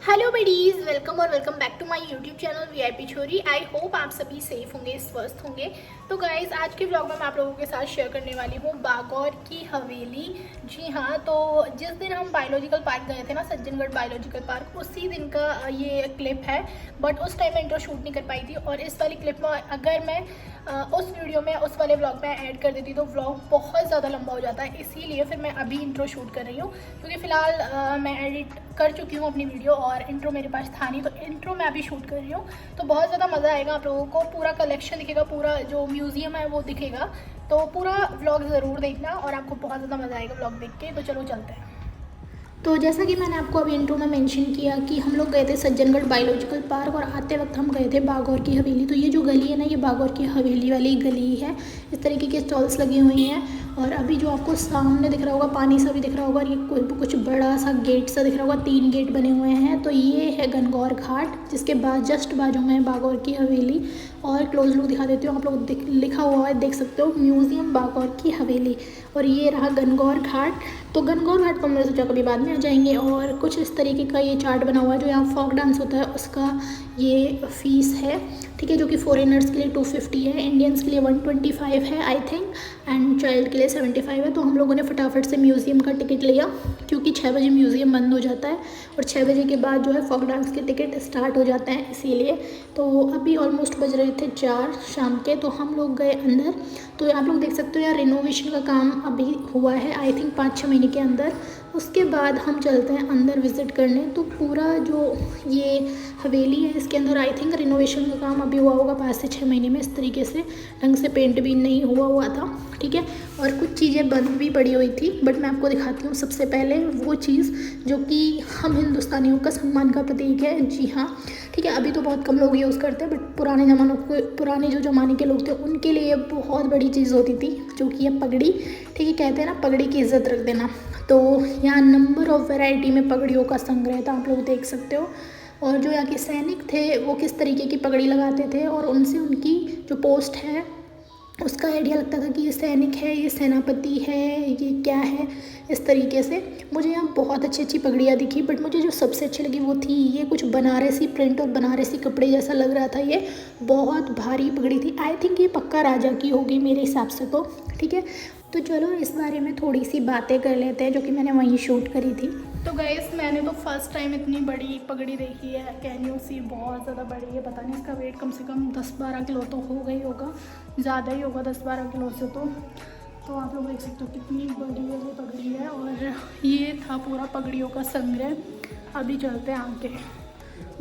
Hello buddies, welcome और welcome back to my YouTube channel VIP छोरी। I hope आप सभी सेफ होंगे, स्वस्थ होंगे। तो गाइज़, आज के व्लॉग में मैं आप लोगों के साथ शेयर करने वाली हूँ बागौर की हवेली। जी हाँ, तो जिस दिन हम बायोलॉजिकल पार्क गए थे ना, सज्जनगढ़ बायोलॉजिकल पार्क, उसी दिन का ये क्लिप है। बट उस टाइम मैं इंट्रो शूट नहीं कर पाई थी, और इस वाली क्लिप में अगर मैं उस वीडियो में उस वाले व्लॉग में ऐड कर देती तो व्लॉग बहुत ज़्यादा लंबा हो जाता है। इसीलिए फिर मैं अभी इंट्रो शूट कर रही हूँ, क्योंकि फ़िलहाल मैं एडिट कर चुकी हूँ अपनी वीडियो और इंट्रो मेरे पास था नहीं, तो इंट्रो मैं अभी शूट कर रही हूँ। तो बहुत ज़्यादा मज़ा आएगा आप लोगों को, पूरा कलेक्शन दिखेगा, पूरा जो म्यूज़ियम है वो दिखेगा। तो पूरा व्लॉग ज़रूर देखना और आपको बहुत ज़्यादा मज़ा आएगा व्लॉग देख के। तो चलो चलते हैं। तो जैसा कि मैंने आपको अभी इंट्रो में मेंशन किया कि हम लोग गए थे सज्जनगढ़ बायोलॉजिकल पार्क, और आते वक्त हम गए थे बागौर की हवेली। तो ये जो गली है ना, ये बागौर की हवेली वाली गली है। इस तरीके के स्टॉल्स लगी हुई हैं, और अभी जो आपको सामने दिख रहा होगा, पानी सा भी दिख रहा होगा, और ये कुछ बड़ा सा गेट सा दिख रहा होगा, 3 गेट बने हुए हैं। तो ये है गणगौर घाट, जिसके बाद जस्ट बाजू में है बागौर की हवेली। और क्लोज लुक दिखा देती हूँ आप लोग, लिखा हुआ है, देख सकते हो, म्यूज़ियम बागौर की हवेली। और ये रहा गणगौर घाट। तो गणगौर घाट को हमने सोचा कभी बाद में आ जाएंगे। और कुछ इस तरीके का ये चार्ट बना हुआ है, जो यहाँ फोक डांस होता है उसका ये फ़ीस है, ठीक है, जो कि फॉरेनर्स के लिए 250 है, इंडियंस के लिए 125 है आई थिंक, एंड चाइल्ड के लिए 75 है। तो हम लोगों ने फटाफट से म्यूज़ियम का टिकट लिया, क्योंकि 6 बजे म्यूज़ियम बंद हो जाता है, और 6 बजे के बाद जो है फोक डांस के टिकट स्टार्ट हो जाते हैं, इसीलिए। तो अभी ऑलमोस्ट बज रहे थे 4 शाम के, तो हम लोग गए अंदर। तो आप लोग देख सकते हो यार, रिनोवेशन का काम अभी हुआ है आई थिंक 5-6 महीने के अंदर। उसके बाद हम चलते हैं अंदर विज़िट करने। तो पूरा जो ये हवेली है, इसके अंदर आई थिंक रिनोवेशन का काम अभी हुआ होगा 5 से 6 महीने में। इस तरीके से ढंग से पेंट भी नहीं हुआ था, ठीक है, और कुछ चीज़ें बंद भी पड़ी हुई थी। बट मैं आपको दिखाती हूँ सबसे पहले वो चीज़ जो कि हम हिंदुस्तानियों का सम्मान का प्रतीक है। जी हाँ, ठीक है, अभी तो बहुत कम लोग यूज़ करते हैं, बट पुराने जो ज़माने के लोग थे उनके लिए बहुत बड़ी चीज़ होती थी, जो कि है पगड़ी। ठीक है, कहते हैं ना, पगड़ी की इज़्ज़त रख देना। तो यहाँ नंबर ऑफ़ वैरायटी में पगड़ियों का संग्रह था, आप लोग देख सकते हो। और जो यहाँ के सैनिक थे वो किस तरीके की पगड़ी लगाते थे, और उनसे उनकी जो पोस्ट है उसका आइडिया लगता था कि ये सैनिक है, ये सेनापति है, ये क्या है, इस तरीके से। मुझे यहाँ बहुत अच्छी अच्छी पगड़ियाँ दिखी, बट मुझे जो सबसे अच्छी लगी वो थी ये कुछ बनारसी प्रिंट और बनारसी कपड़े जैसा लग रहा था। ये बहुत भारी पगड़ी थी, आई थिंक ये पक्का राजा की होगी मेरे हिसाब से, तो ठीक है। तो चलो इस बारे में थोड़ी सी बातें कर लेते हैं, जो कि मैंने वहीं शूट करी थी। तो गाइस, मैंने तो फर्स्ट टाइम इतनी बड़ी पगड़ी देखी है। कैन यू सी, बहुत ज़्यादा बड़ी है। पता नहीं इसका वेट कम से कम 10-12 किलो तो हो गई होगा, ज़्यादा ही होगा 10-12 किलो से। तो आप लोग देख सकते हो कितनी बड़ी है ये पगड़ी है, और ये था पूरा पगड़ियों का संग्रह। अभी चलते हैं आगे।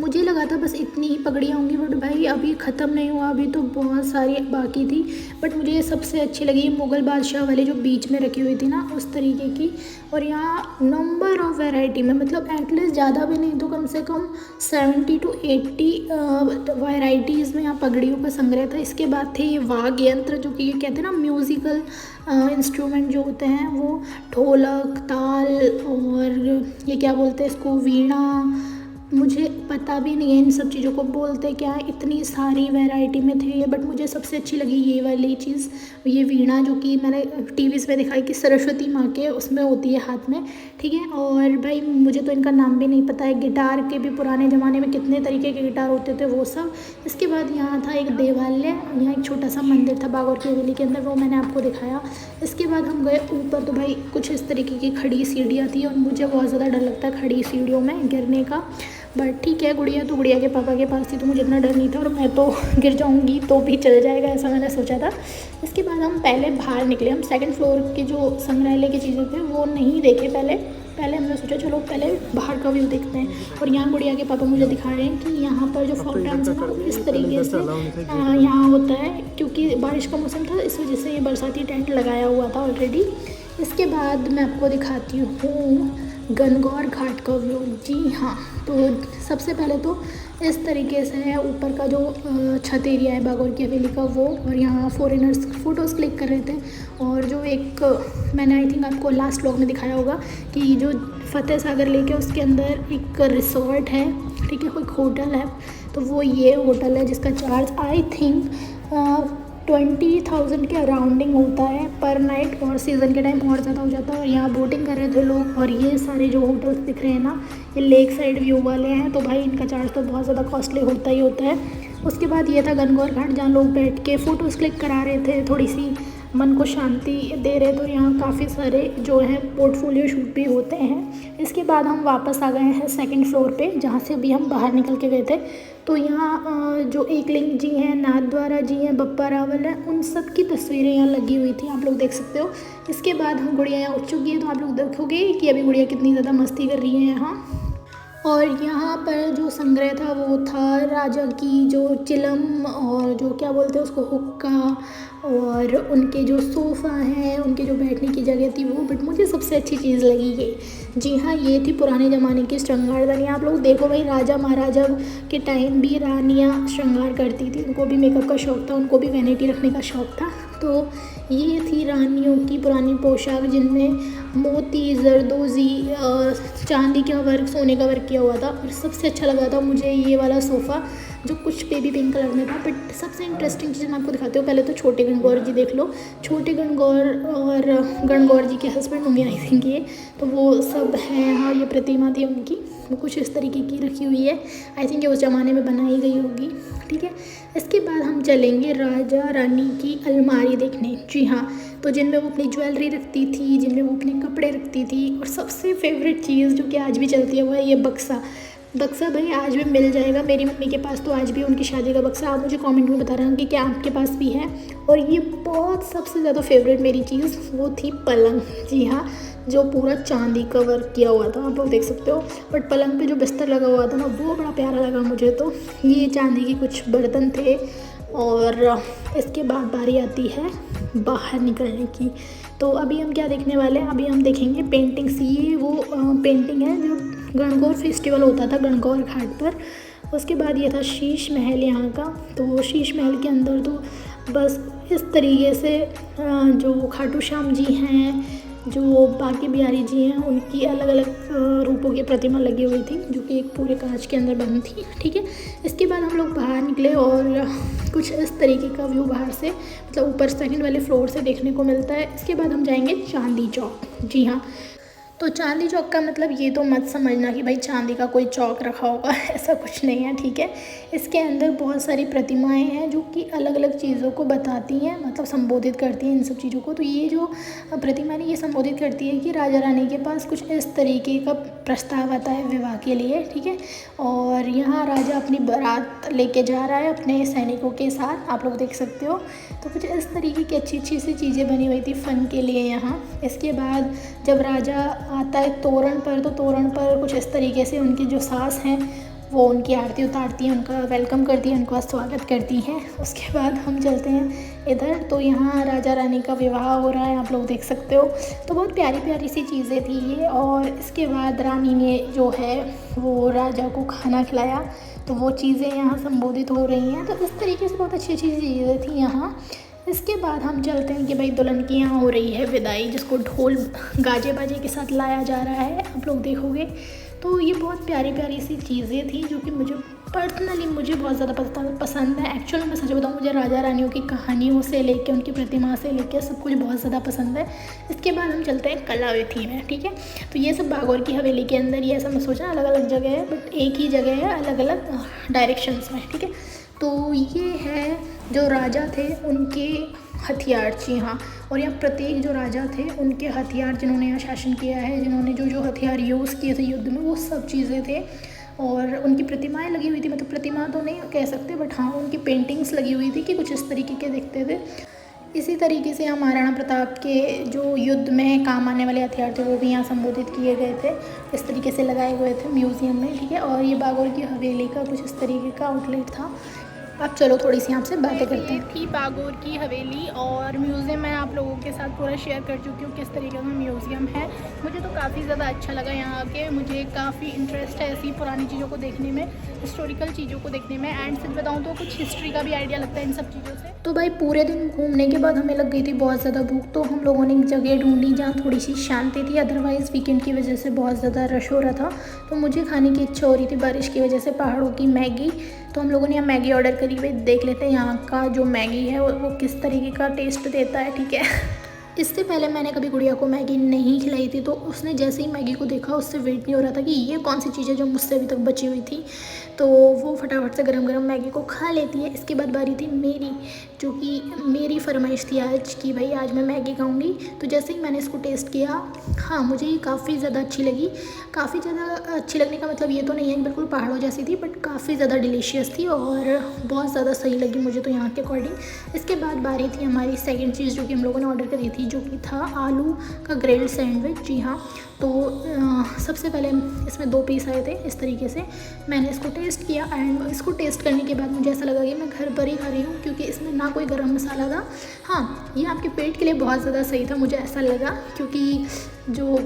मुझे लगा था बस इतनी ही पगड़ियाँ होंगी, बट भाई अभी ख़त्म नहीं हुआ, अभी तो बहुत सारी बाकी थी। बट मुझे ये सबसे अच्छी लगी, मुग़ल बादशाह वाली जो बीच में रखी हुई थी ना, उस तरीके की। और यहाँ नंबर ऑफ़ वैरायटी में, मतलब एटलीस्ट ज़्यादा भी नहीं तो कम से कम 70 to 80 वैराइटीज़ में यहाँ पगड़ियों का संग्रह था। इसके बाद थे ये वाद्य यंत्र, जो कि ये कहते हैं ना म्यूज़िकल इंस्ट्रूमेंट जो होते हैं, वो ढोलक, ताल, और ये क्या बोलते हैं इसको, वीणा। मुझे पता भी नहीं है इन सब चीज़ों को बोलते क्या है, इतनी सारी वैरायटी में थे ये। बट मुझे सबसे अच्छी लगी ये वाली चीज़, ये वीणा, जो कि मैंने टीवीज़ पे दिखाई कि सरस्वती माँ के उसमें होती है हाथ में, ठीक है। और भाई मुझे तो इनका नाम भी नहीं पता है। गिटार के भी पुराने ज़माने में कितने तरीके के गिटार होते थे, वो सब। इसके बाद यहाँ था एक देवालय, यहाँ एक छोटा सा मंदिर था बागौर की हवेली के अंदर, वो मैंने आपको दिखाया। इसके बाद हम गए ऊपर, तो भाई कुछ इस तरीके की खड़ी सीढ़ियाँ थी, और मुझे बहुत ज़्यादा डर लगता है खड़ी सीढ़ियों में गिरने का। बट ठीक है, गुड़िया तो गुड़िया के पापा के पास थी, तो मुझे इतना डर नहीं था, और मैं तो गिर जाऊंगी तो भी चल जाएगा, ऐसा मैंने सोचा था। इसके बाद हम पहले बाहर निकले। हम सेकंड फ्लोर के जो संग्रहालय की चीज़ें थे वो नहीं देखे पहले हमने सोचा चलो पहले बाहर का व्यू देखते हैं। और यहाँ गुड़िया के पापा मुझे दिखा रहे हैं कि यहाँ पर जो फोक डांस है ना, इस तरीके से यहाँ होता है, क्योंकि बारिश का मौसम था, इस वजह से ये बरसाती टेंट लगाया हुआ था ऑलरेडी। इसके बाद मैं आपको दिखाती हूँ गणगौर घाट का व्यू। जी हाँ, तो सबसे पहले तो इस तरीके से है ऊपर का जो छत एरिया है बागौर की हवेली का, वो। और यहाँ फॉरेनर्स फ़ोटोज़ क्लिक कर रहे थे। और जो एक मैंने आई थिंक आपको लास्ट व्लॉग में दिखाया होगा कि जो फतेह सागर लेक है उसके अंदर एक रिसोर्ट है, ठीक है, कोई होटल है, तो वो ये होटल है, जिसका चार्ज आई थिंक 20,000 के अराउंडिंग होता है पर नाइट, और सीज़न के टाइम और ज़्यादा हो जाता है। और यहाँ बोटिंग कर रहे थे लोग, और ये सारे जो होटल्स दिख रहे हैं ना, ये लेक साइड व्यू वाले हैं, तो भाई इनका चार्ज तो बहुत ज़्यादा कॉस्टली होता ही होता है। उसके बाद ये था गणगौर घाट, जहाँ लोग बैठ के फ़ोटोज़ क्लिक करा रहे थे, थोड़ी सी मन को शांति दे रहे। तो यहाँ काफ़ी सारे जो है पोर्टफोलियो शूट भी होते हैं। इसके बाद हम वापस आ गए हैं सेकंड फ्लोर पे, जहाँ से अभी हम बाहर निकल के गए थे। तो यहाँ जो एकलिंग जी हैं, नाथ द्वारा जी हैं, बप्पा रावल हैं, उन सब की तस्वीरें यहाँ लगी हुई थी, आप लोग देख सकते हो। इसके बाद हम गुड़िया यहाँ उठ चुकी है, तो आप लोग देखोगे कि अभी गुड़िया कितनी ज़्यादा मस्ती कर रही है यहाँ। और यहाँ पर जो संग्रह था वो था राजा की जो चिलम, और जो क्या बोलते हैं उसको, हुक्का, और उनके जो सोफ़ा हैं, उनके जो बैठने की जगह थी वो। बट मुझे सबसे अच्छी चीज़ लगी ये, जी हाँ, ये थी पुराने ज़माने की श्रृंगारदानी। आप लोग देखो भाई, राजा महाराजा के टाइम भी रानियाँ श्रृंगार करती थी, उनको भी मेकअप का शौक़ था, उनको भी वैनिटी रखने का शौक़ था। तो ये थी रानियों की पुरानी पोशाक, जिनमें मोती, जरदोजी, चांदी का वर्क, सोने का वर्क किया हुआ था। और सबसे अच्छा लगा था मुझे ये वाला सोफ़ा, जो कुछ बेबी पिंक कलर में था। बट सबसे इंटरेस्टिंग चीज़ मैं आपको दिखाती हूँ। पहले तो छोटे गणगौर जी देख लो, छोटे गणगौर और गणगौर जी के हस्बैंड होंगे आई थिंक ये, तो वो सब हैं। हाँ, ये प्रतिमा थी उनकी, वो कुछ इस तरीके की रखी हुई है, आई थिंक ये उस ज़माने में बनाई गई होगी, ठीक है। इसके बाद हम चलेंगे राजा रानी की अलमारी देखने, जी हाँ, तो जिनमें वो अपनी ज्वेलरी रखती थी, जिनमें वो अपने कपड़े रखती थी। और सबसे फेवरेट चीज़ जो कि आज भी चलती है वो है ये बक्सा। बक्सा भाई आज भी मिल जाएगा, मेरी मम्मी के पास तो आज भी उनकी शादी का बक्सा। आप मुझे कमेंट में बता रहे हैं कि क्या आपके पास भी है। और ये बहुत सबसे ज़्यादा फेवरेट मेरी चीज़ वो थी पलंग, जी हाँ, जो पूरा चांदी का वर्क किया हुआ था, आप लोग देख सकते हो। बट पलंग पे जो बिस्तर लगा हुआ था ना, वो बड़ा प्यारा लगा मुझे। तो ये चांदी के कुछ बर्तन थे। और इसके बाद बारी आती है बाहर निकलने की। तो अभी हम क्या देखने वाले हैं, अभी हम देखेंगे पेंटिंग्स। ये वो पेंटिंग है जो गणगौर फेस्टिवल होता था गणगौर घाट पर। उसके बाद ये था शीश महल यहाँ का। तो शीश महल के अंदर तो बस इस तरीके से जो खाटू श्याम जी हैं, जो बाकी बिहारी जी हैं, उनकी अलग अलग रूपों की प्रतिमा लगी हुई थी, जो कि एक पूरे कांच के अंदर बंद थी, ठीक है। इसके बाद हम लोग बाहर निकले और कुछ इस तरीके का व्यू बाहर से, मतलब ऊपर सेकंड वाले फ्लोर से देखने को मिलता है। इसके बाद हम जाएंगे चांदी चौक, जी हाँ। तो चांदी चौक का मतलब ये तो मत समझना कि भाई चांदी का कोई चौक रखा होगा, ऐसा कुछ नहीं है, ठीक है। इसके अंदर बहुत सारी प्रतिमाएं हैं जो कि अलग अलग चीज़ों को बताती हैं, मतलब संबोधित करती हैं इन सब चीज़ों को। तो ये जो प्रतिमा ने ये संबोधित करती है कि राजा रानी के पास कुछ इस तरीके का प्रस्ताव आता है विवाह के लिए, ठीक है। और यहाँ राजा अपनी बारात लेके जा रहा है अपने सैनिकों के साथ, आप लोग देख सकते हो। तो कुछ इस तरीके की अच्छी अच्छी सी चीज़ें बनी हुई थी फ़न के लिए यहाँ। इसके बाद जब राजा आता है तोरण पर, तो तोरण पर कुछ इस तरीके से उनकी जो सास हैं वो उनकी आरती उतारती हैं, उनका वेलकम करती हैं, उनका स्वागत करती हैं। उसके बाद हम चलते हैं इधर, तो यहाँ राजा रानी का विवाह हो रहा है, आप लोग देख सकते हो। तो बहुत प्यारी प्यारी सी चीज़ें थी ये। और इसके बाद रानी ने जो है वो राजा को खाना खिलाया, तो वो चीज़ें यहाँ संबोधित हो रही हैं। तो इस तरीके से बहुत अच्छी अच्छी चीज़ें थी यहाँ। इसके बाद हम चलते हैं कि भाई दुल्हन की यहाँ हो रही है विदाई, जिसको ढोल गाजे बाजे के साथ लाया जा रहा है, आप लोग देखोगे। तो ये बहुत प्यारी प्यारी सी चीज़ें थी जो कि मुझे पर्सनली बहुत ज़्यादा पसंद है। एक्चुअली मैं सच बताऊँ, मुझे राजा रानियों की कहानियों से लेके उनकी प्रतिमा से लेके सब कुछ बहुत ज़्यादा पसंद है। इसके बाद हम चलते हैं कलावेथी में, ठीक है। तो ये सब बागौर की हवेली के अंदर, ये ऐसा मैं सोचा अलग अलग जगह है, बट एक ही जगह है अलग अलग डायरेक्शंस में, ठीक है। तो ये है जो राजा थे उनके हथियार, जी हाँ। और यहाँ प्रत्येक जो राजा थे उनके हथियार, जिन्होंने यहाँ शासन किया है, जिन्होंने जो जो हथियार यूज़ किए थे युद्ध में, वो सब चीज़ें थे। और उनकी प्रतिमाएं लगी हुई थी, मतलब प्रतिमा तो नहीं कह सकते, बट हाँ उनकी पेंटिंग्स लगी हुई थी कि कुछ इस तरीके के दिखते थे। इसी तरीके से महाराणा प्रताप के जो युद्ध में काम आने वाले हथियार थे वो भी यहाँ संबोधित किए गए थे, इस तरीके से लगाए हुए थे म्यूज़ियम में, ठीक है। और ये बागौर की हवेली का कुछ इस तरीके का आउटलेट था। अब चलो थोड़ी सी आपसे बातें करते हैं। थी बागौर की हवेली और म्यूज़ियम मैं आप लोगों के साथ पूरा शेयर कर चुकी हूँ किस तरीके का म्यूज़ियम है। मुझे तो काफ़ी ज़्यादा अच्छा लगा यहाँ आके, मुझे काफ़ी इंटरेस्ट है ऐसी पुरानी चीज़ों को देखने में, हिस्टोरिकल चीज़ों को देखने में। एंड सच बताऊँ तो कुछ हिस्ट्री का भी आइडिया लगता है इन सब चीज़ों से। तो भाई पूरे दिन घूमने के बाद हमें लग गई थी बहुत ज़्यादा भूख, तो हम लोगों ने एक जगह ढूंढी जहाँ थोड़ी सी शांति थी। अदरवाइज़ वीकेंड की वजह से बहुत ज़्यादा रश हो रहा था, तो मुझे खाने की इच्छा हो रही थी बारिश की वजह से, पहाड़ों की मैगी। तो हम लोगों ने यहाँ मैगी ऑर्डर करी हुई, देख लेते हैं यहाँ का जो मैगी है वो किस तरीके का टेस्ट देता है, ठीक है। इससे पहले मैंने कभी गुड़िया को मैगी नहीं खिलाई थी, तो उसने जैसे ही मैगी को देखा उससे वेट नहीं हो रहा था कि ये कौन सी चीज़ है जो मुझसे अभी तक बची हुई थी, तो वो फटाफट से गरम गरम मैगी को खा लेती है। इसके बाद बारी थी मेरी, जो कि मेरी फरमाइश थी आज कि भाई आज मैं मैगी खाऊंगी। तो जैसे ही मैंने इसको टेस्ट किया, हाँ मुझे ये काफ़ी ज़्यादा अच्छी लगी। काफ़ी ज़्यादा अच्छी लगने का मतलब ये तो नहीं है कि बिल्कुल पहाड़ों जैसी थी, बट काफ़ी ज़्यादा डिलीशियस थी और बहुत ज़्यादा सही लगी मुझे तो यहाँ के अकॉर्डिंग। इसके बाद बारी थी हमारी सेकेंड चीज़ जो कि हम लोगों ने ऑर्डर करी थी, जो कि था आलू का ग्रिल्ड सैंडविच। जी हाँ, तो सबसे पहले इसमें 2 पीस आए थे इस तरीके से। मैंने इसको टेस्ट किया एंड इसको टेस्ट करने के बाद मुझे ऐसा लगा कि मैं घर पर ही खा रही हूँ, क्योंकि इसमें ना कोई गरम मसाला था। हाँ, ये आपके पेट के लिए बहुत ज़्यादा सही था, मुझे ऐसा लगा, क्योंकि जो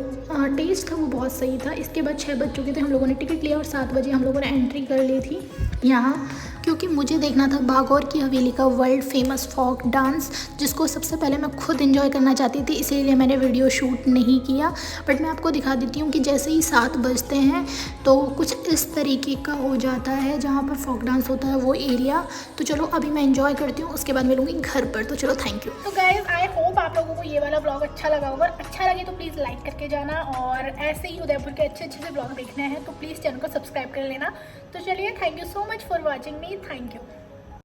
टेस्ट था वो बहुत सही था। इसके बाद 6 बज चुके थे, हम लोगों ने टिकट लिया और 7 बजे हम लोगों ने एंट्री कर ली थी यहाँ, क्योंकि मुझे देखना था बागौर की हवेली का वर्ल्ड फेमस फोक डांस, जिसको सबसे पहले मैं खुद एंजॉय करना चाहती थी, इसीलिए मैंने वीडियो शूट नहीं किया। बट मैं आपको दिखा देती हूँ कि जैसे ही 7 बजते हैं तो कुछ इस तरीके का हो जाता है जहाँ पर फोक डांस होता है वो एरिया। तो चलो अभी मैं एंजॉय करती हूँ, उसके बाद मिलूँगी घर पर। तो चलो थैंक यू। तो गाइस आई होप आप लोगों को ये वाला ब्लॉग अच्छा लगा होगा। अच्छा लगे तो प्लीज़ लाइक करके जाना, और ऐसे ही उदयपुर के अच्छे अच्छे से ब्लॉग देखने हैं तो प्लीज़ चैनल को सब्सक्राइब कर लेना। तो चलिए, thank you so much for watching me, thank you.